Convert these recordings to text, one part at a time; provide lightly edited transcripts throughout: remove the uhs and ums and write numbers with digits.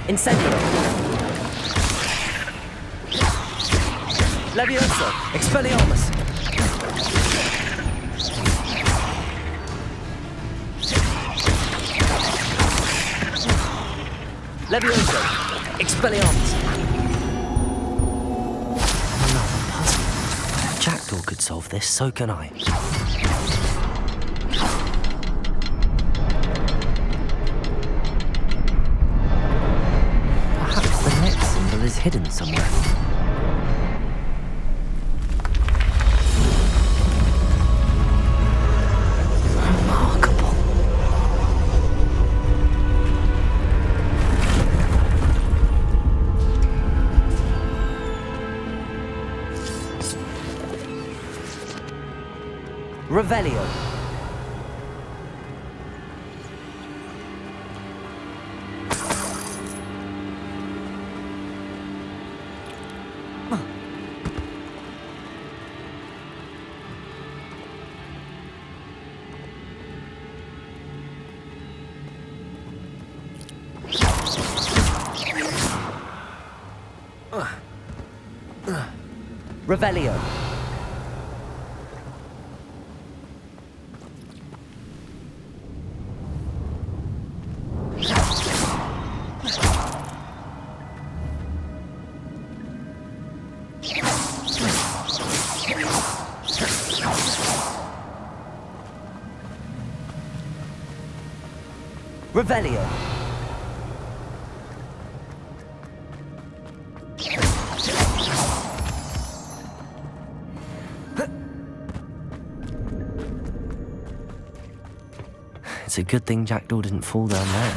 Incendio. Levioso. Expelliarmus. Levioso. Expelliarmus. Another puzzle. If Jackdaw could solve this, so can I. Perhaps the next symbol is hidden somewhere. Revelio. Revelio. Revelio. It's a good thing Jackdaw didn't fall down there.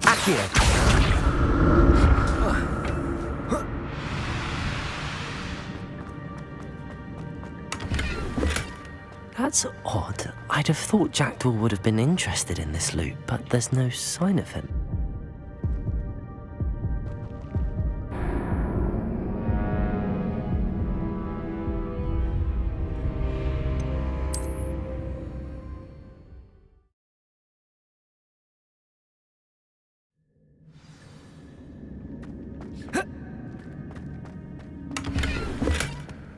Accio. That's odd. I'd have thought Jackdaw would have been interested in this loot, but there's no sign of him.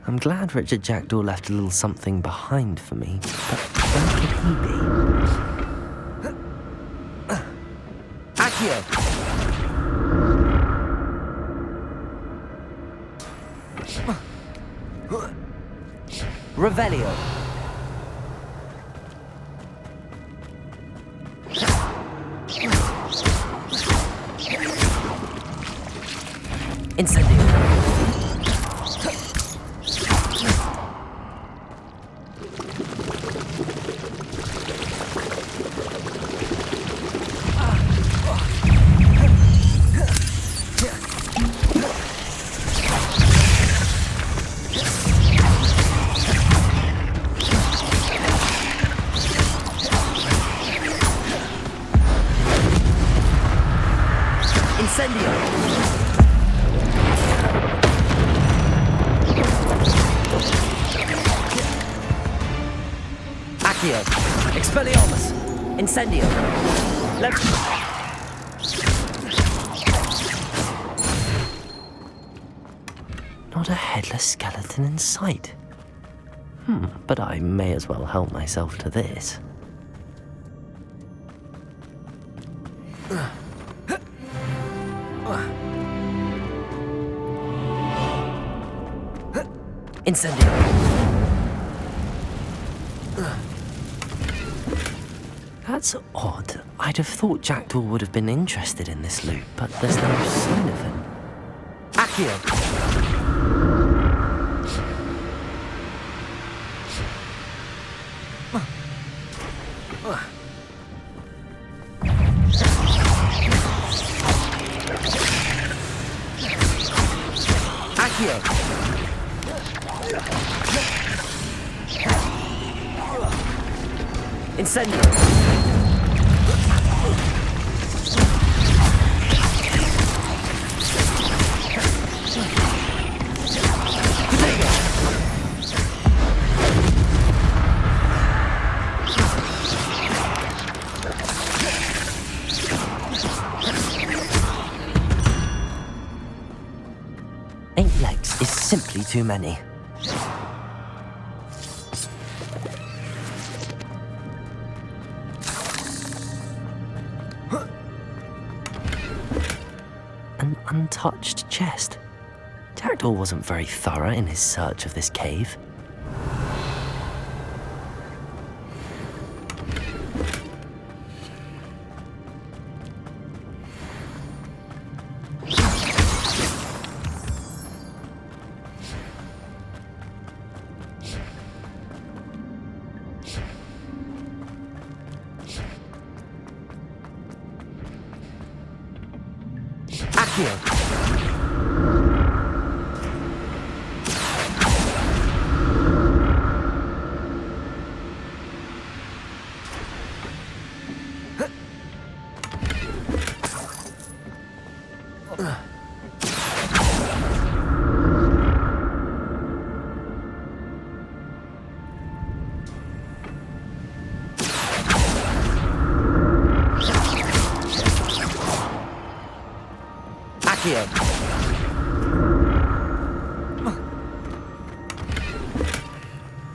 I'm glad Richard Jackdaw left a little something behind for me, but where could he be? Accio! Revelio. Incendio. Incendio! Accio! Expelliarmus! Incendio! Not a headless skeleton in sight. But I may as well help myself to this. Incendio. That's odd. I'd have thought Jackdaw would have been interested in this loot, but there's no sign of him. Accio. Accio. Incendio. be too many. An untouched chest. Jackdaw wasn't very thorough in his search of this cave.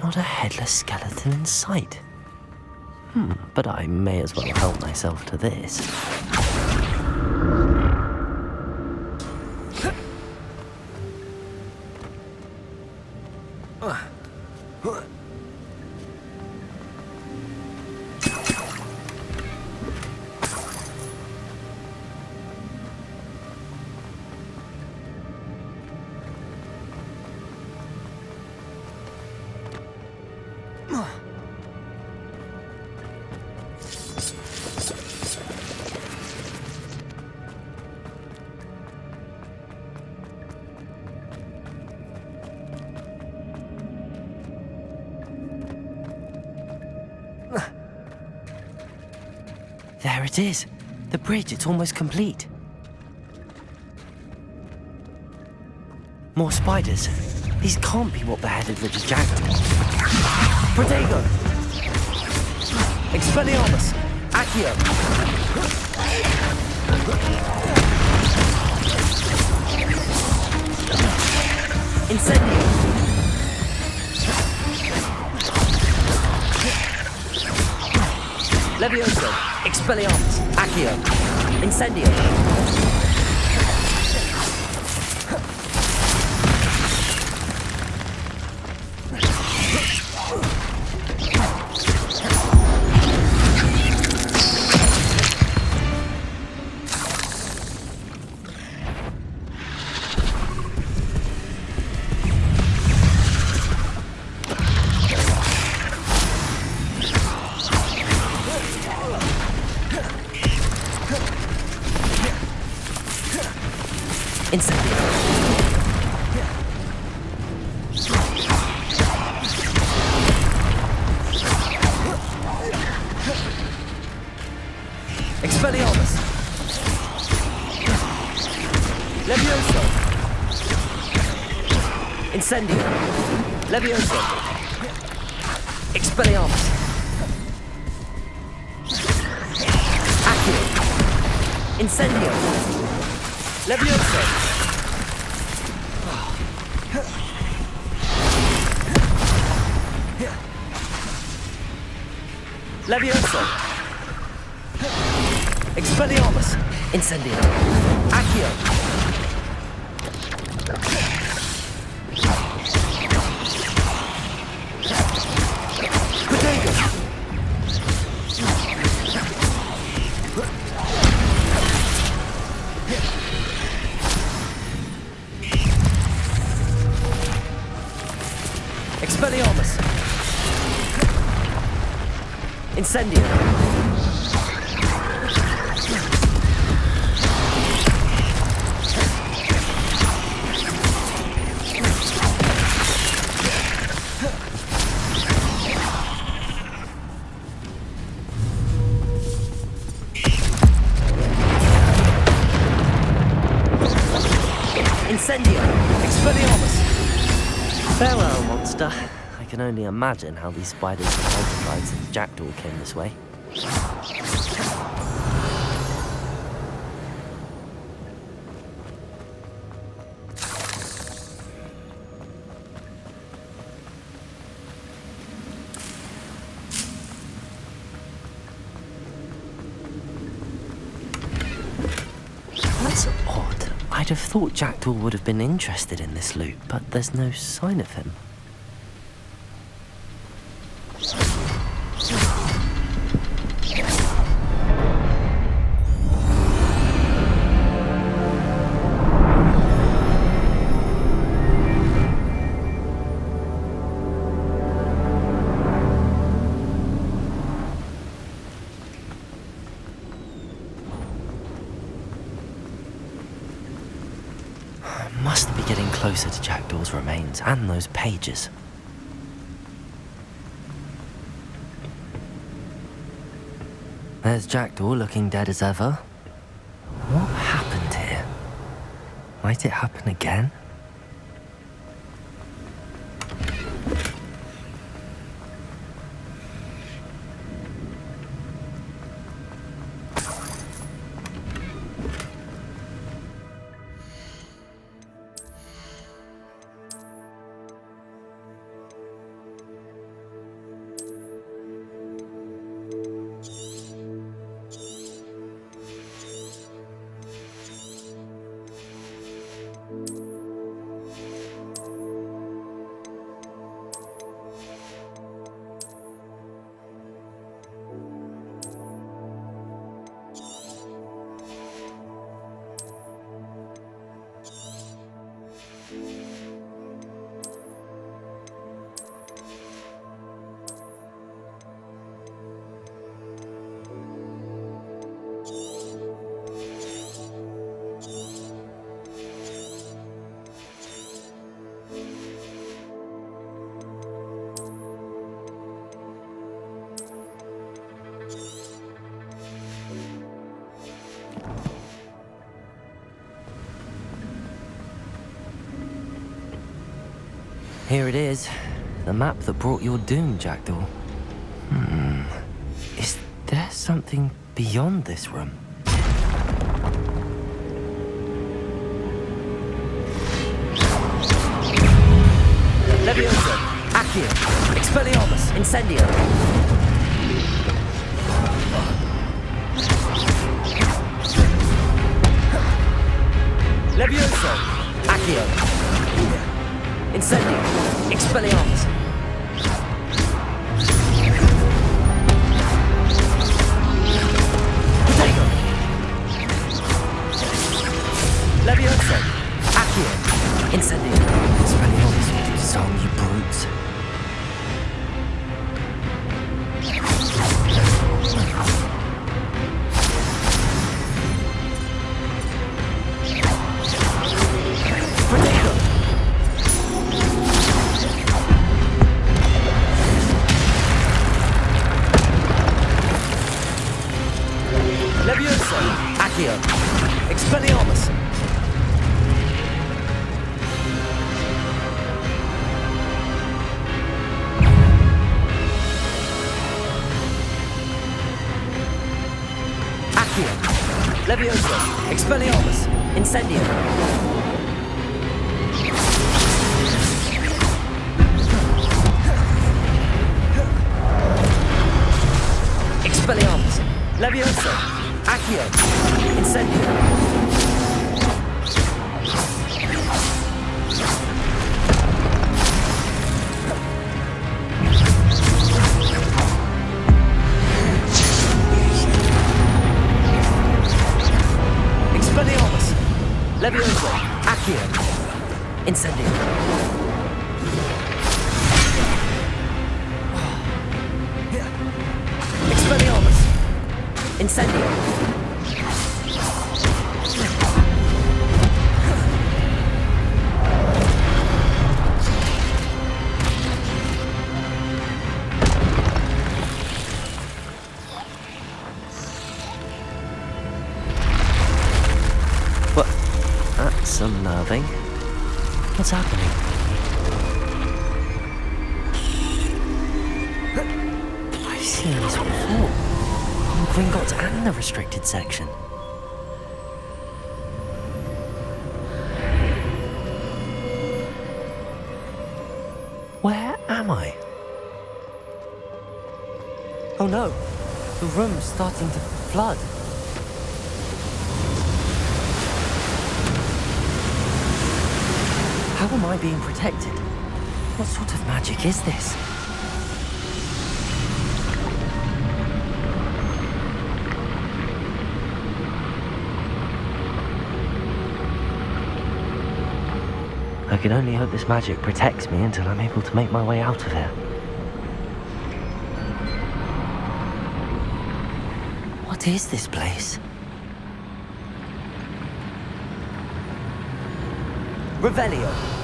Not a headless skeleton in sight. But I may as well help myself to this. There it is. The bridge, it's almost complete. More spiders. These can't be what beheaded Richard Jackdaw. Protego! Expelliarmus! Accio! Incendio! Levioso! Expelliarmus! Accio! Incendio! Incendio! Expelliarmus! Levioso! Incendio! Levioso! Expelliarmus! Accio! Incendio! Levioso! Levioso! Expelliarmus! Incendio! Accio! Protego! Expelliarmus! Incendio! Incendio! Expelliarmus! Farewell, monster. I can only imagine how these spiders have multiplied since Jackdaw came this way. That's odd. I'd have thought Jackdaw would have been interested in this loot, but there's no sign of him. Must be getting closer to Jackdaw's remains and those pages. There's Jackdaw looking dead as ever. What happened here? Might it happen again? Here it is, the map that brought your doom, Jackdaw. Is there something beyond this room? Leviosa, Accio, Expelliarmus, Incendio. Leviosa, Accio. Incendio! Expelliarmus! Potato! Leviosa! Accio! Incendio! Expelliarmus! Some you brutes! Leviosa! Accio! Expelliarmus! Accio! Leviosa! Expelliarmus! Incendio! Expelliarmus! Leviosa! Accio! Incendio! Expelliarmus! Leviosa! Accio! Incendio! Expelliarmus! Incendio! What? That's unnerving. What's happening? I've seen this before. On Gringotts and the restricted section. Where am I? Oh no, the room's starting to flood. How am I being protected? What sort of magic is this? I can only hope this magic protects me until I'm able to make my way out of here. What is this place? Revelio.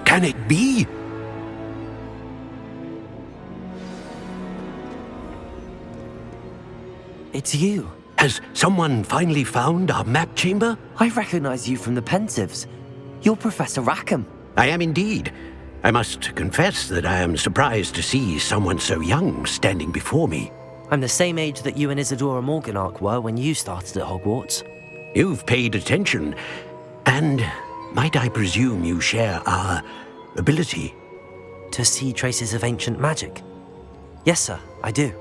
Can it be? It's you. Has someone finally found our map chamber? I recognize you from the Pensives. You're Professor Rackham. I am indeed. I must confess that I am surprised to see someone so young standing before me. I'm the same age that you and Isadora Morganach were when you started at Hogwarts. You've paid attention, and might I presume you share our ability? To see traces of ancient magic? Yes, sir, I do.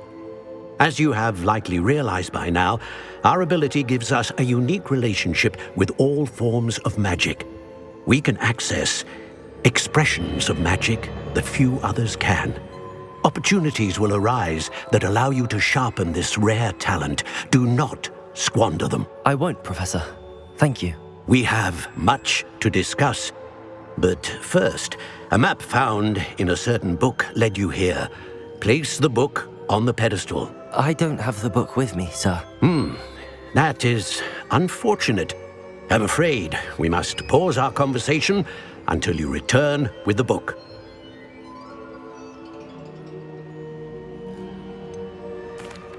As you have likely realized by now, our ability gives us a unique relationship with all forms of magic. We can access expressions of magic that few others can. Opportunities will arise that allow you to sharpen this rare talent. Do not squander them. I won't, Professor. Thank you. We have much to discuss. But first, a map found in a certain book led you here. Place the book on the pedestal. I don't have the book with me, sir. That is unfortunate. I'm afraid we must pause our conversation until you return with the book.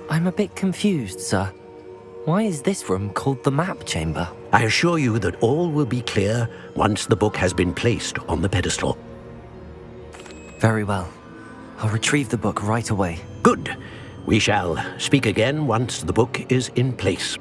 I'm a bit confused, sir. Why is this room called the map chamber? I assure you that all will be clear once the book has been placed on the pedestal. Very well. I'll retrieve the book right away. Good. We shall speak again once the book is in place.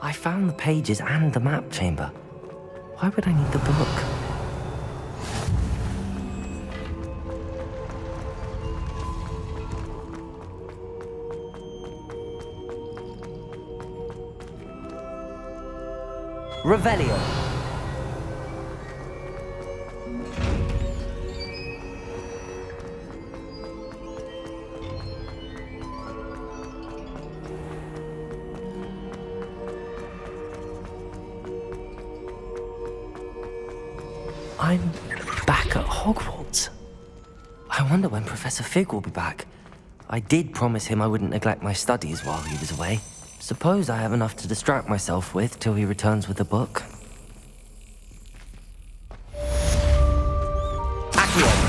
I found the pages and the map chamber. Why would I need the book? Revelio. I'm back at Hogwarts. I wonder when Professor Fig will be back. I did promise him I wouldn't neglect my studies while he was away. Suppose I have enough to distract myself with till he returns with the book. Accio!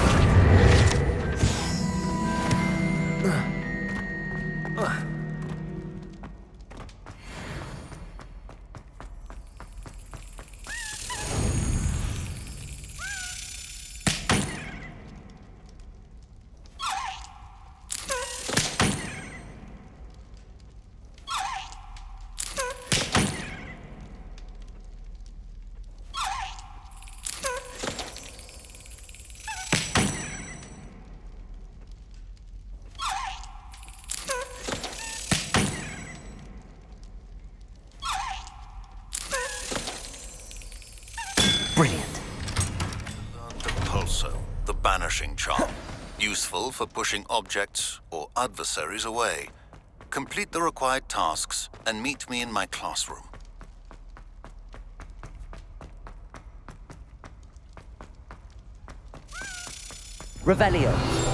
Brilliant. The pulso, the banishing charm. Useful for pushing objects or adversaries away. Complete the required tasks and meet me in my classroom. Revelio.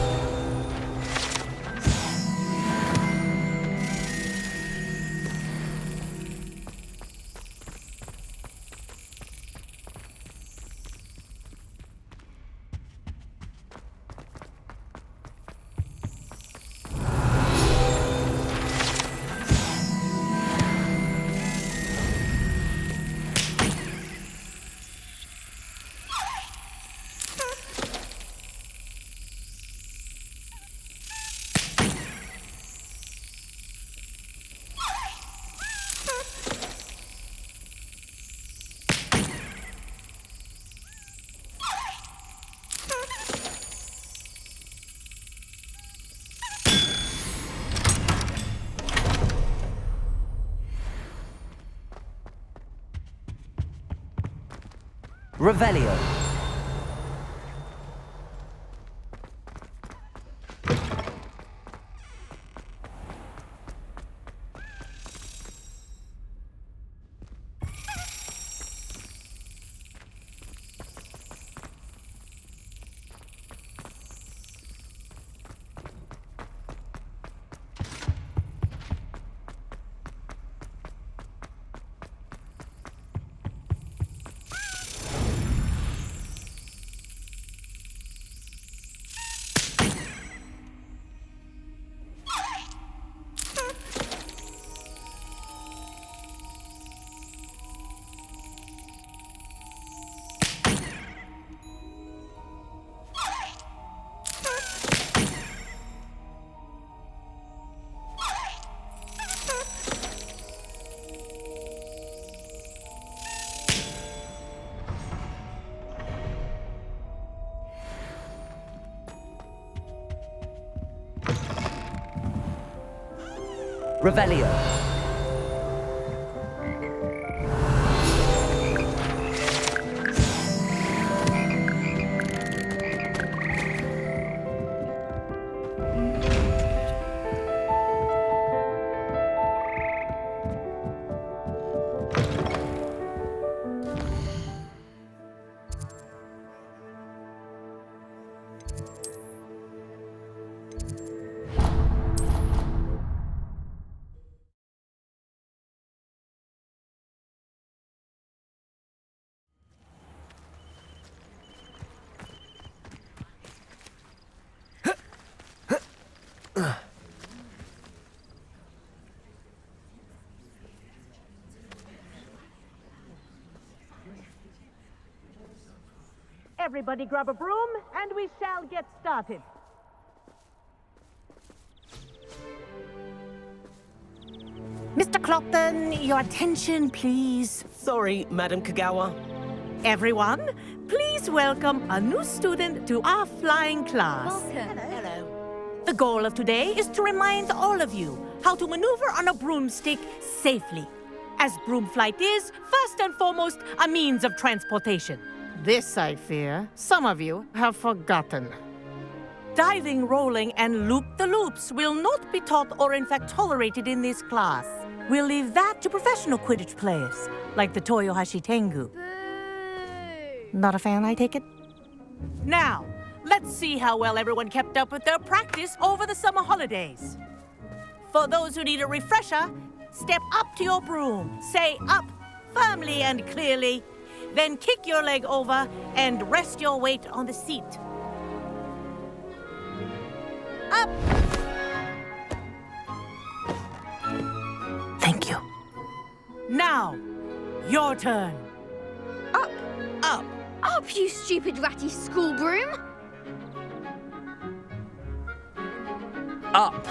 Revelio. Revelio. Everybody grab a broom, and we shall get started. Mr. Clopton, your attention, please. Sorry, Madam Kagawa. Everyone, please welcome a new student to our flying class. Welcome. Hello. The goal of today is to remind all of you how to maneuver on a broomstick safely, as broom flight is, first and foremost, a means of transportation. This, I fear, some of you have forgotten. Diving, rolling, and loop-the-loops will not be taught or in fact tolerated in this class. We'll leave that to professional Quidditch players, like the Toyohashi Tengu. Boo! Not a fan, I take it? Now, let's see how well everyone kept up with their practice over the summer holidays. For those who need a refresher, step up to your broom, say up firmly and clearly, then kick your leg over and rest your weight on the seat. Up! Thank you. Now, your turn. Up! Up. Up, you stupid ratty school broom! Up.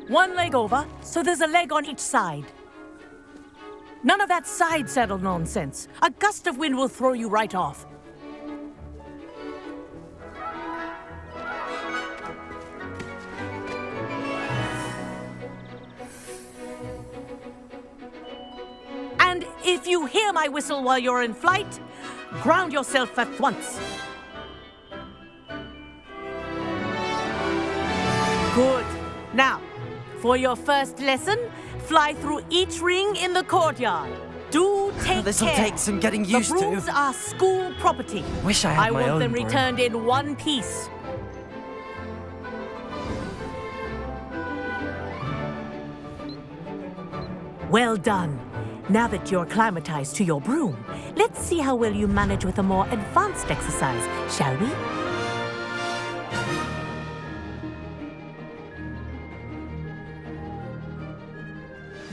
One leg over, so there's a leg on each side. None of that side saddle nonsense. A gust of wind will throw you right off. And if you hear my whistle while you're in flight, ground yourself at once. Good. Now, for your first lesson, fly through each ring in the courtyard. Do take This'll care. take some getting used The brooms to. are school property. Wish I had my want own them broom. returned in one piece. Well done. Now that you're acclimatized to your broom, let's see how well you manage with a more advanced exercise, shall we?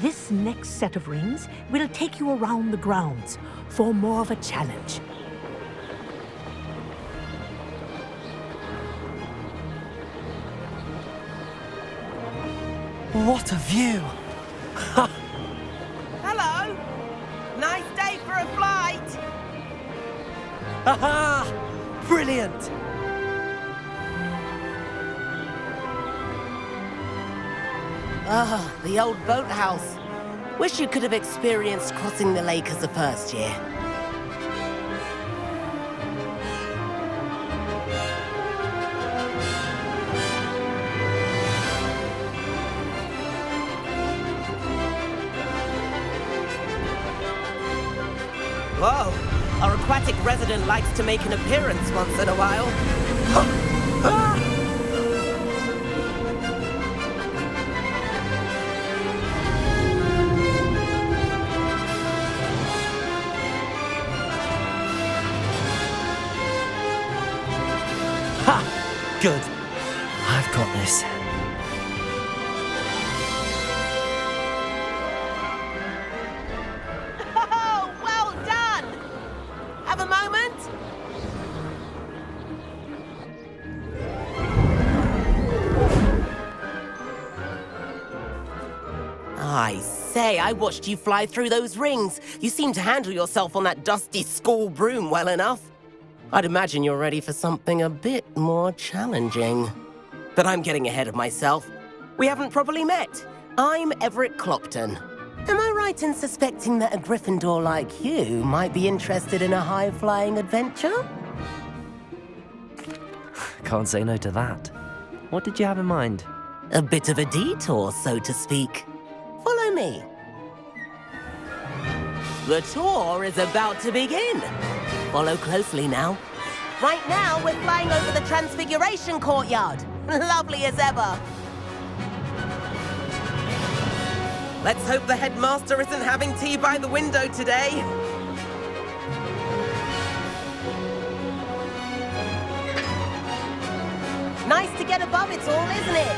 This next set of rings will take you around the grounds for more of a challenge. What a view! Hello. Nice day for a flight. Aha! Brilliant! Ah, the old boathouse. Wish you could have experienced crossing the lake as a first year. Whoa, our aquatic resident likes to make an appearance once in a while. Ha! Good. I've got this. Oh, well done! Have a moment? I say, I watched you fly through those rings. You seem to handle yourself on that dusty school broom well enough. I'd imagine you're ready for something a bit more challenging. But I'm getting ahead of myself. We haven't properly met. I'm Everett Clopton. Am I right in suspecting that a Gryffindor like you might be interested in a high-flying adventure? Can't say no to that. What did you have in mind? A bit of a detour, so to speak. Follow me. The tour is about to begin. Follow closely now. Right now, we're flying over the Transfiguration Courtyard. Lovely as ever. Let's hope the headmaster isn't having tea by the window today. Nice to get above it all, isn't it?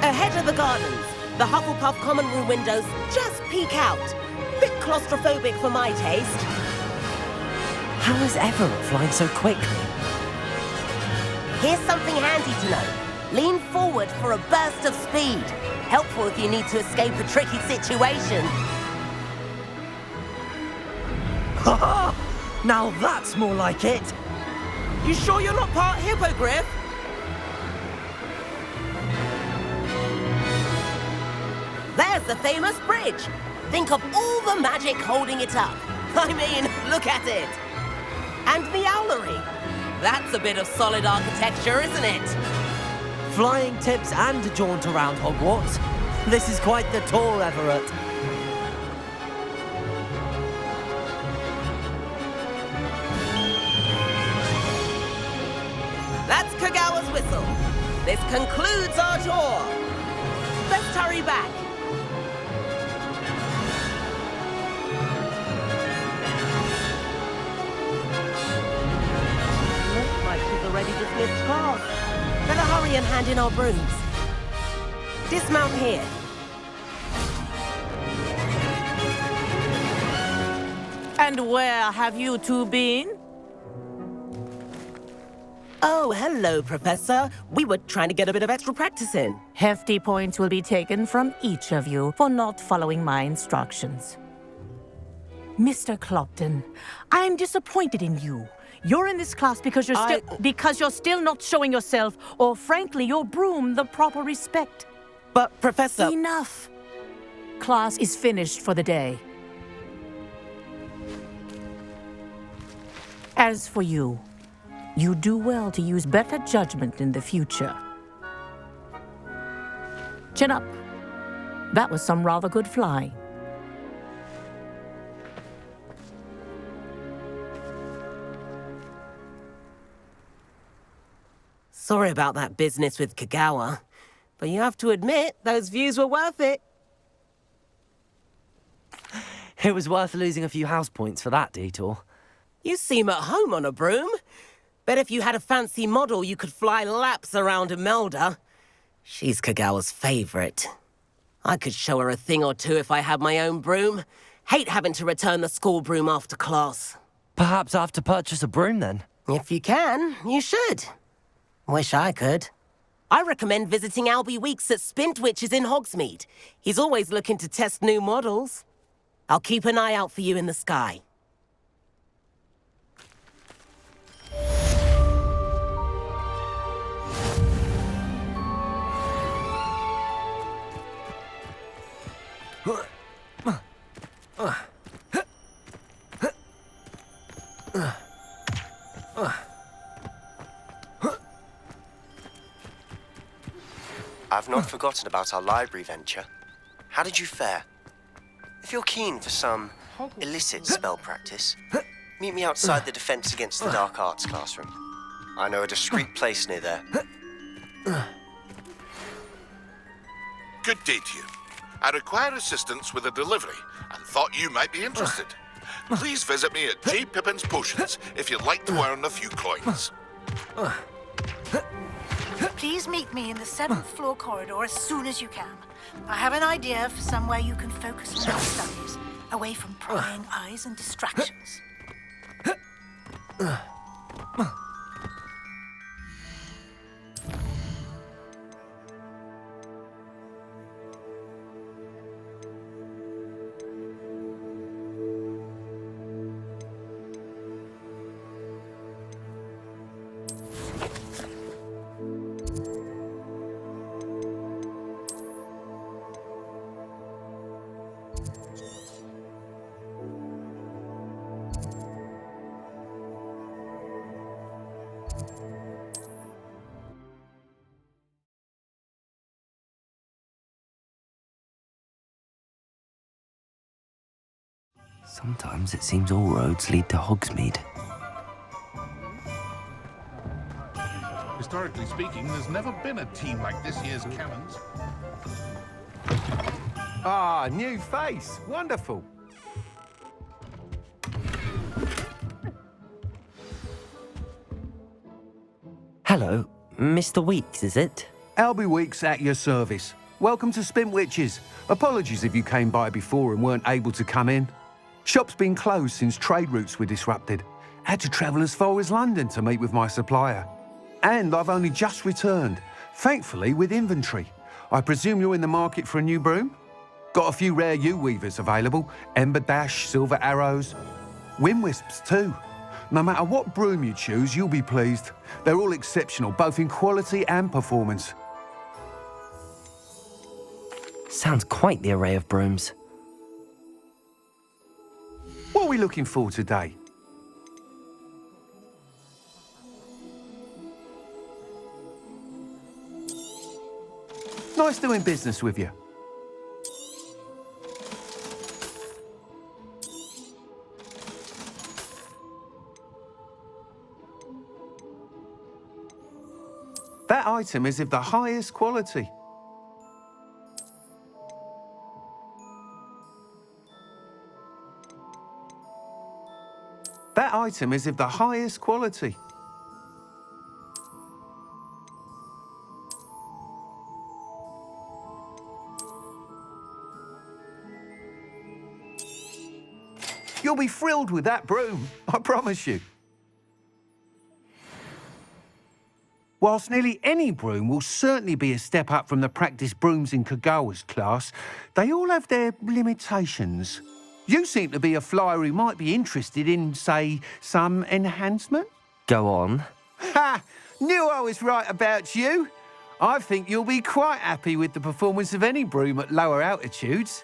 Ahead of the gardens, the Hufflepuff common room windows just peek out. Bit claustrophobic for my taste. How is Everett flying so quickly? Here's something handy to know. Lean forward for a burst of speed. Helpful if you need to escape a tricky situation. Ha! Now that's more like it. You sure you're not part hippogriff? There's the famous bridge. Think of all the magic holding it up. I mean, look at it. And the owlery. That's a bit of solid architecture, isn't it? Flying tips and a jaunt around Hogwarts. This is quite the tour, Everett. That's Kagawa's whistle. This concludes our tour. Let's hurry back. Looks like she's already dismissed class. Better hurry and hand in our brooms. Dismount here. And where have you two been? Oh, hello, Professor. We were trying to get a bit of extra practice in. Hefty points will be taken from each of you for not following my instructions. Mr. Clopton, I'm disappointed in you. You're in this class because you're still not showing yourself, or frankly, your broom the proper respect. But, Professor... Enough. Class is finished for the day. As for you, you do well to use better judgment in the future. Chin up. That was some rather good flying. Sorry about that business with Kagawa, but you have to admit, those views were worth it. It was worth losing a few house points for that detour. You seem at home on a broom. Bet if you had a fancy model, you could fly laps around Imelda. She's Kagawa's favorite. I could show her a thing or two if I had my own broom. Hate having to return the school broom after class. Perhaps I have to purchase a broom then. If you can, you should. Wish I could. I recommend visiting Albie Weeks at Spintwitches in Hogsmeade. He's always looking to test new models. I'll keep an eye out for you in the sky. I've not forgotten about our library venture. How did you fare? If you're keen for some illicit spell practice, meet me outside the Defense Against the Dark Arts classroom. I know a discreet place near there. Good day to you. I require assistance with a delivery and thought you might be interested. Please visit me at J. Pippin's Potions if you'd like to earn a few coins. Please meet me in the 7th floor corridor as soon as you can. I have an idea for somewhere you can focus on your studies, away from prying eyes and distractions. Sometimes it seems all roads lead to Hogsmeade. Historically speaking, there's never been a team like this year's Cannons. Ah, new face. Wonderful. Hello, Mr. Weeks, is it? Albie Weeks at your service. Welcome to Spintwitches. Apologies if you came by before and weren't able to come in. Shop's been closed since trade routes were disrupted. Had to travel as far as London to meet with my supplier. And I've only just returned, thankfully with inventory. I presume you're in the market for a new broom? Got a few rare U-weavers available. Ember Dash, Silver Arrows. Wind Wisps too. No matter what broom you choose, you'll be pleased. They're all exceptional, both in quality and performance. Sounds quite the array of brooms. What are we looking for today? Nice doing business with you. That item is of the highest quality. That item is of the highest quality. You'll be thrilled with that broom, I promise you. Whilst nearly any broom will certainly be a step up from the practice brooms in Kagawa's class, they all have their limitations. You seem to be a flyer who might be interested in, say, some enhancement? Go on. Ha! Knew I was right about you. I think you'll be quite happy with the performance of any broom at lower altitudes.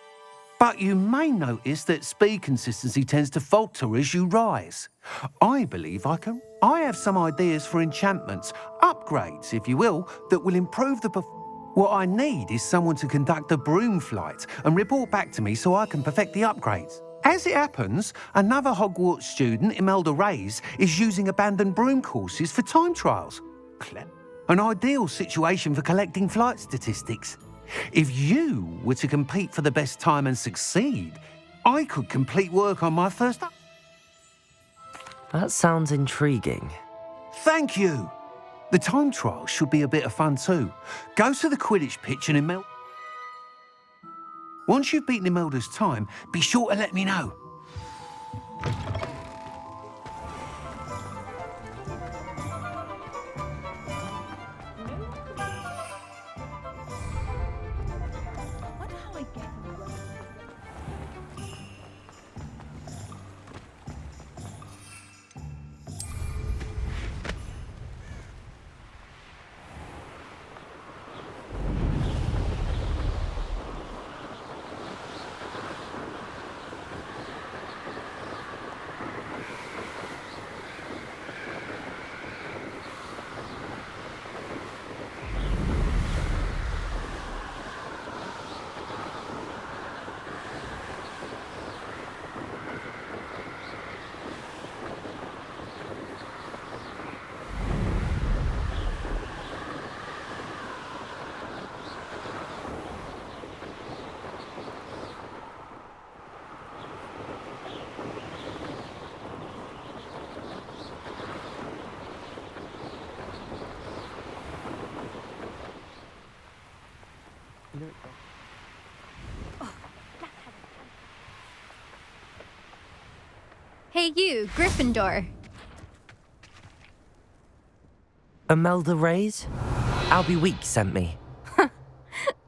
But you may notice that speed consistency tends to falter as you rise. I believe I have some ideas for enchantments, upgrades, if you will, that will improve the What I need is someone to conduct a broom flight and report back to me so I can perfect the upgrades. As it happens, another Hogwarts student, Imelda Reyes, is using abandoned broom courses for time trials. An ideal situation for collecting flight statistics. If you were to compete for the best time and succeed, I could complete work on my first... That sounds intriguing. Thank you. The time trial should be a bit of fun too. Go to the Quidditch pitch and Imelda... Once you've beaten Imelda's time, be sure to let me know. Hey you, Gryffindor. Imelda Reyes? Albie Week sent me.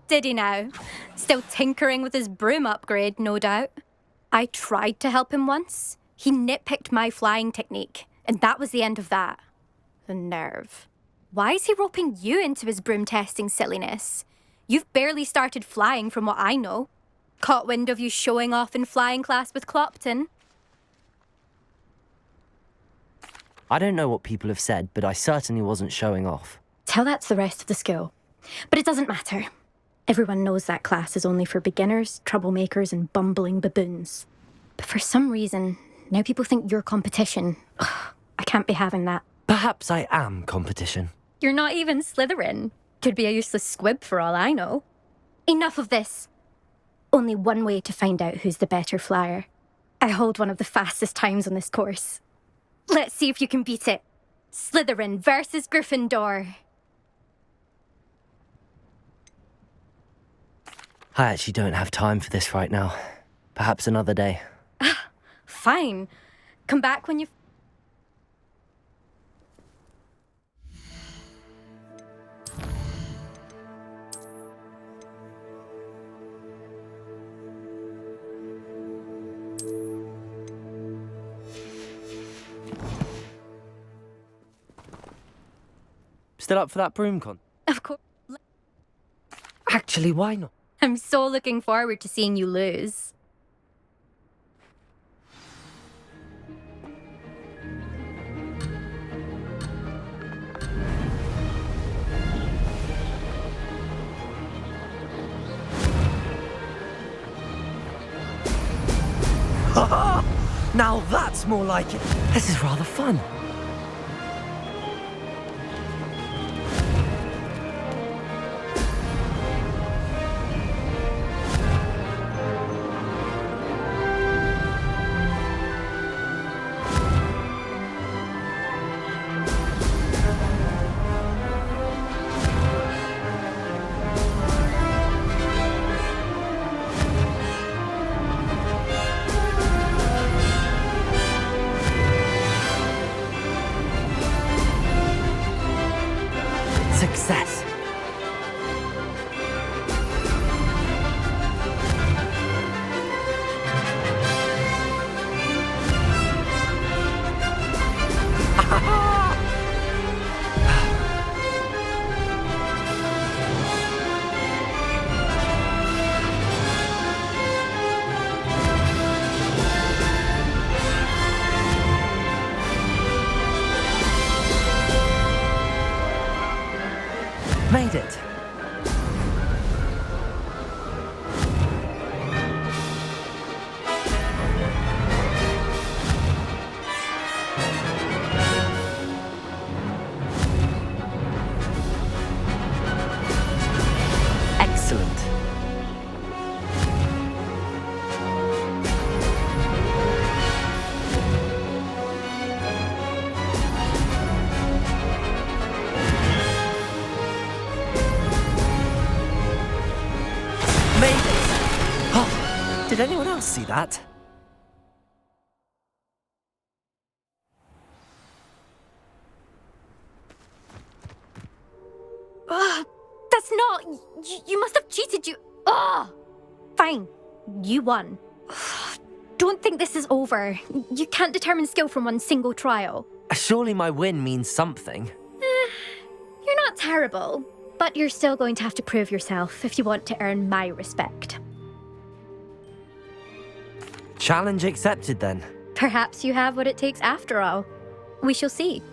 Did he now? Still tinkering with his broom upgrade, no doubt. I tried to help him once. He nitpicked my flying technique, and that was the end of that. The nerve. Why is he roping you into his broom testing silliness? You've barely started flying from what I know. Caught wind of you showing off in flying class with Clopton. I don't know what people have said, but I certainly wasn't showing off. Tell that to the rest of the school. But it doesn't matter. Everyone knows that class is only for beginners, troublemakers, and bumbling baboons. But for some reason, now people think you're competition. Ugh, I can't be having that. Perhaps I am competition. You're not even Slytherin. Could be a useless squib for all I know. Enough of this. Only one way to find out who's the better flyer. I hold one of the fastest times on this course. Let's see if you can beat it. Slytherin versus Gryffindor. I actually don't have time for this right now. Perhaps another day. Fine. Come back when you've... Still up for that broom con? Of course. Actually, why not? I'm so looking forward to seeing you lose. Now that's more like it. This is rather fun. Success. Made it. Excellent. Made it! Oh, did anyone else see that? That's not... You must have cheated, you... Ugh! Fine. You won. Don't think this is over. You can't determine skill from one single trial. Surely my win means something. You're not terrible, but you're still going to have to prove yourself if you want to earn my respect. Challenge accepted then. Perhaps you have what it takes after all. We shall see.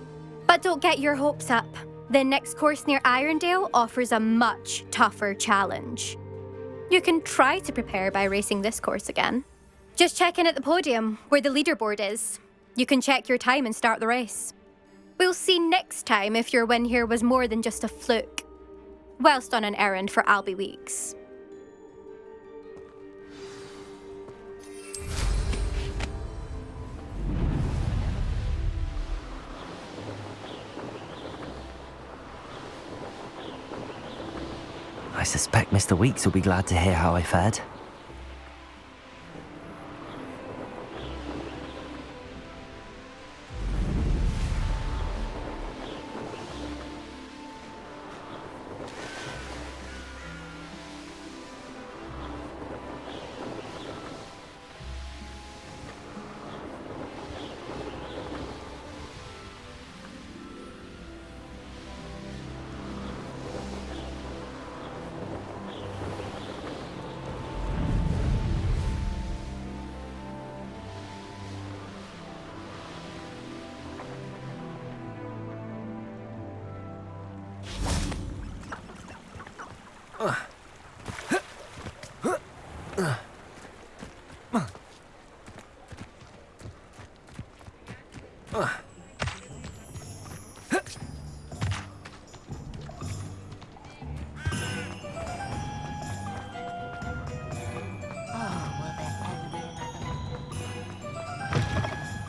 But don't get your hopes up. The next course near Irondale offers a much tougher challenge. You can try to prepare by racing this course again. Just check in at the podium, where the leaderboard is. You can check your time and start the race. We'll see next time if your win here was more than just a fluke, whilst on an errand for Albie Weeks. I suspect Mr. Weeks will be glad to hear how I fared.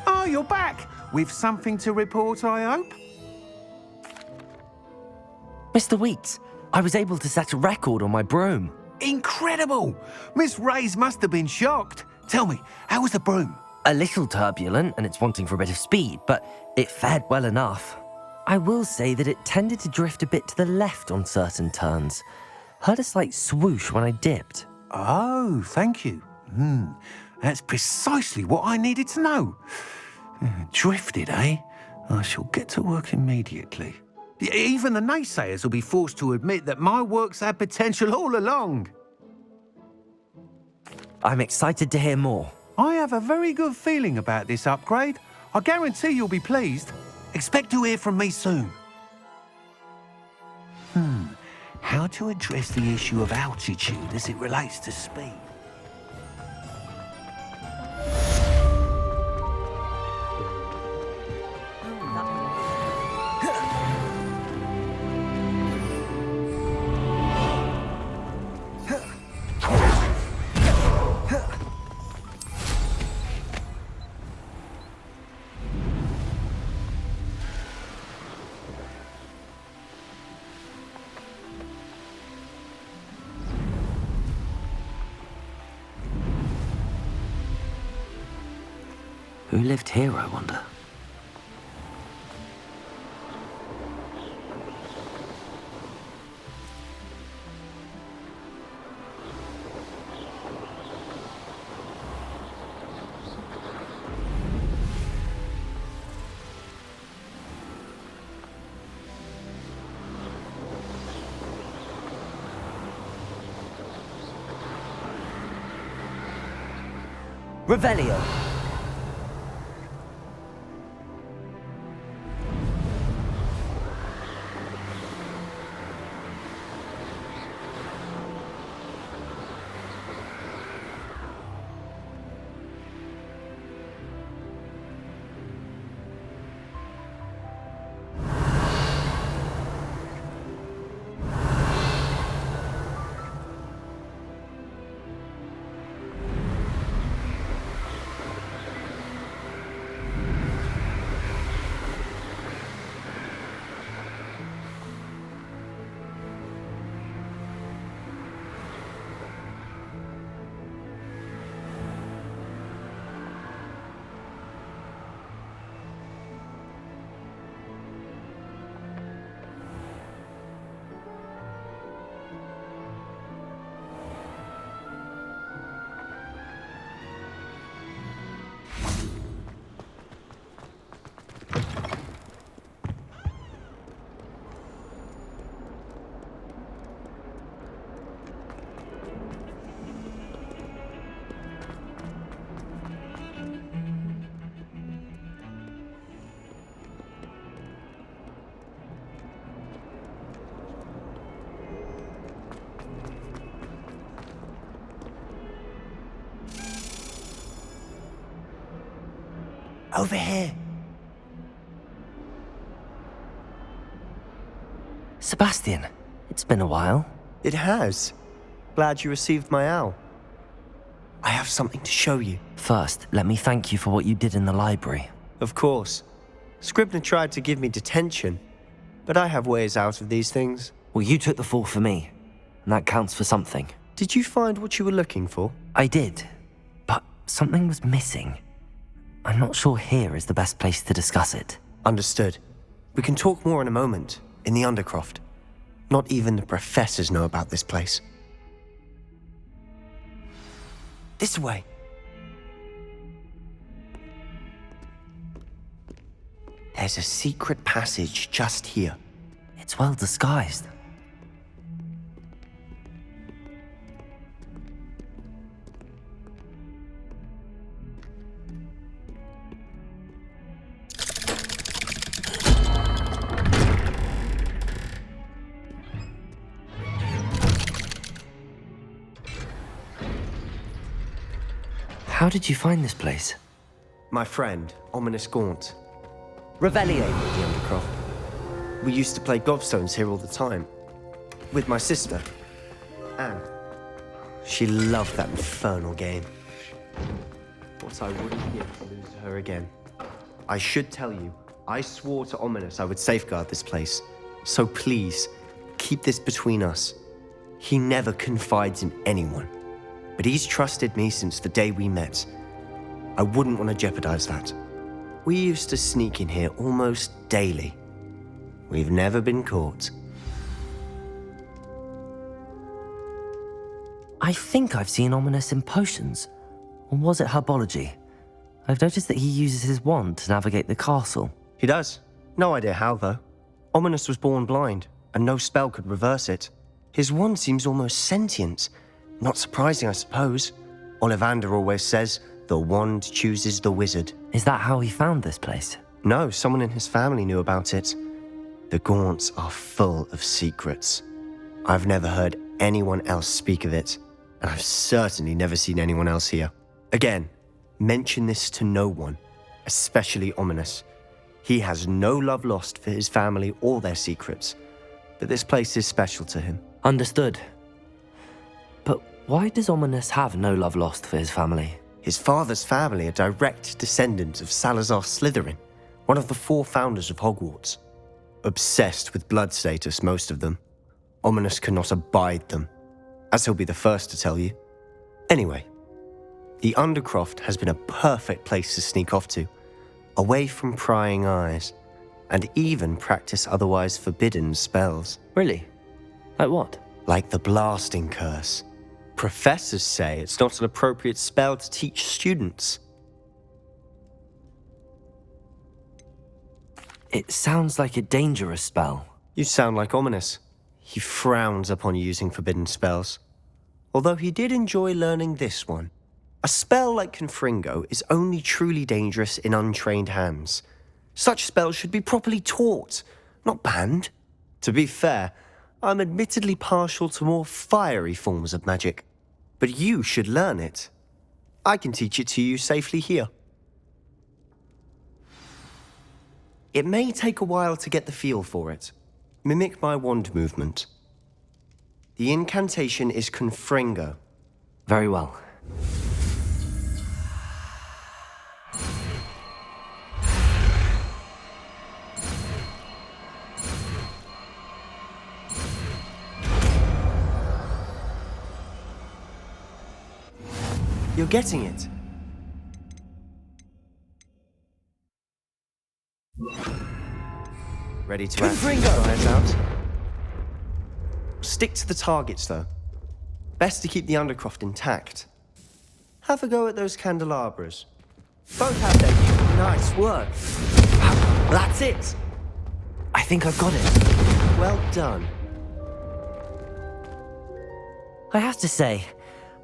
Oh, you're back! With something to report, I hope? Mr. Weeks, I was able to set a record on my broom. Incredible! Miss Reyes must have been shocked. Tell me, how was the broom? A little turbulent and it's wanting for a bit of speed, but it fared well enough. I will say that it tended to drift a bit to the left on certain turns. Heard a slight swoosh when I dipped. Oh, thank you. That's precisely what I needed to know. Drifted, eh? I shall get to work immediately. Even the naysayers will be forced to admit that my work's had potential all along. I'm excited to hear more. I have a very good feeling about this upgrade. I guarantee you'll be pleased. Expect to hear from me soon. How to address the issue of altitude as it relates to speed? Who lived here, I wonder? Revelio. Over here. Sebastian, it's been a while. It has. Glad you received my owl. I have something to show you. First, let me thank you for what you did in the library. Of course. Scribner tried to give me detention, but I have ways out of these things. Well, you took the fall for me, and that counts for something. Did you find what you were looking for? I did, but something was missing. I'm not sure here is the best place to discuss it. Understood. We can talk more in a moment, in the Undercroft. Not even the professors know about this place. This way. There's a secret passage just here. It's well disguised. How did you find this place? My friend, Ominous Gaunt. Revelio. The Undercroft. We used to play gobstones here all the time. With my sister, Anne. She loved that infernal game. What I wouldn't give to lose to her again. I should tell you, I swore to Ominous I would safeguard this place. So please, keep this between us. He never confides in anyone. But he's trusted me since the day we met. I wouldn't want to jeopardize that. We used to sneak in here almost daily. We've never been caught. I think I've seen Ominous in potions. Or was it herbology? I've noticed that he uses his wand to navigate the castle. He does. No idea how, though. Ominous was born blind, and no spell could reverse it. His wand seems almost sentient. Not surprising, I suppose. Ollivander always says, the wand chooses the wizard. Is that how he found this place? No, someone in his family knew about it. The Gaunts are full of secrets. I've never heard anyone else speak of it, and I've certainly never seen anyone else here. Again, mention this to no one, especially Ominous. He has no love lost for his family or their secrets, but this place is special to him. Understood. But why does Ominous have no love lost for his family? His father's family are direct descendants of Salazar Slytherin, one of the 4 founders of Hogwarts. Obsessed with blood status, most of them. Ominous cannot abide them, as he'll be the first to tell you. Anyway, the Undercroft has been a perfect place to sneak off to, away from prying eyes, and even practice otherwise forbidden spells. Really? Like what? Like the blasting curse. Professors say it's not an appropriate spell to teach students. It sounds like a dangerous spell. You sound like Ominous. He frowns upon using forbidden spells. Although he did enjoy learning this one. A spell like Confringo is only truly dangerous in untrained hands. Such spells should be properly taught, not banned. To be fair, I'm admittedly partial to more fiery forms of magic. But you should learn it. I can teach it to you safely here. It may take a while to get the feel for it. Mimic my wand movement. The incantation is Confringo. Very well. You're getting it. Ready to fires out. Stick to the targets, though. Best to keep the Undercroft intact. Have a go at those candelabras. Both have their use. Nice work. That's it. I think I've got it. Well done. I have to say,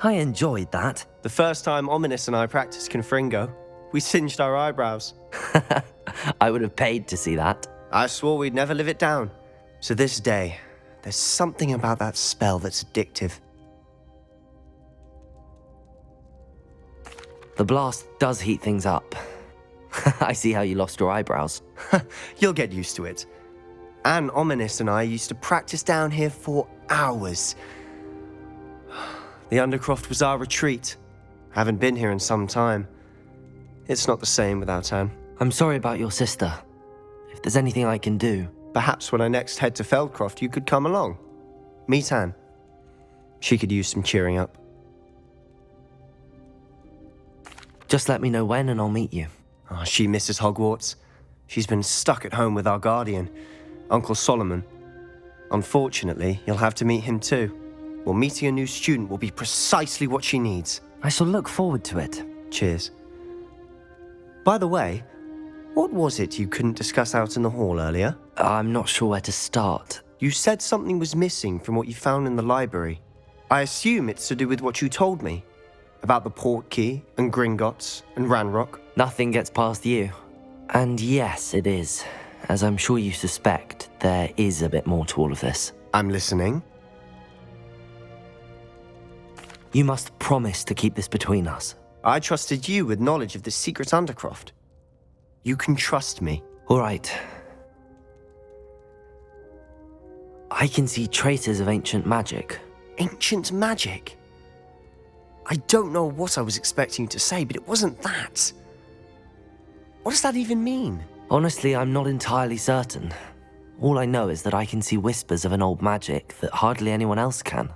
I enjoyed that. The first time Ominous and I practiced Confringo, we singed our eyebrows. I would have paid to see that. I swore we'd never live it down. So this day, there's something about that spell that's addictive. The blast does heat things up. I see how you lost your eyebrows. You'll get used to it. Anne, Ominous and I used to practice down here for hours. The Undercroft was our retreat. Haven't been here in some time. It's not the same without Anne. I'm sorry about your sister. If there's anything I can do... Perhaps when I next head to Feldcroft, you could come along. Meet Anne. She could use some cheering up. Just let me know when and I'll meet you. Oh, she misses Hogwarts. She's been stuck at home with our guardian, Uncle Solomon. Unfortunately, you'll have to meet him too. Well, meeting a new student will be precisely what she needs. I shall look forward to it. Cheers. By the way, what was it you couldn't discuss out in the hall earlier? I'm not sure where to start. You said something was missing from what you found in the library. I assume it's to do with what you told me. About the Portkey and Gringotts and Ranrock. Nothing gets past you. And yes, it is. As I'm sure you suspect, there is a bit more to all of this. I'm listening. You must promise to keep this between us. I trusted you with knowledge of the secret Undercroft. You can trust me. All right. I can see traces of ancient magic. Ancient magic? I don't know what I was expecting you to say, but it wasn't that. What does that even mean? Honestly, I'm not entirely certain. All I know is that I can see whispers of an old magic that hardly anyone else can.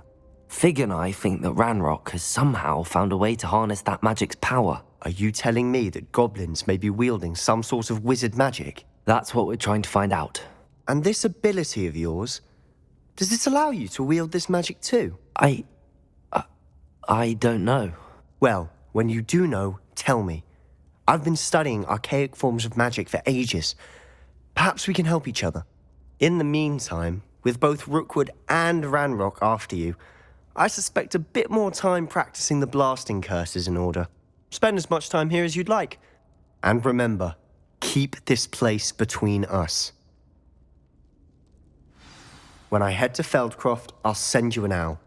Fig and I think that Ranrock has somehow found a way to harness that magic's power. Are you telling me that goblins may be wielding some sort of wizard magic? That's what we're trying to find out. And this ability of yours, does it allow you to wield this magic too? I don't know. Well, when you do know, tell me. I've been studying archaic forms of magic for ages. Perhaps we can help each other. In the meantime, with both Rookwood and Ranrock after you, I suspect a bit more time practicing the blasting curse is in order. Spend as much time here as you'd like. And remember, keep this place between us. When I head to Feldcroft, I'll send you an owl.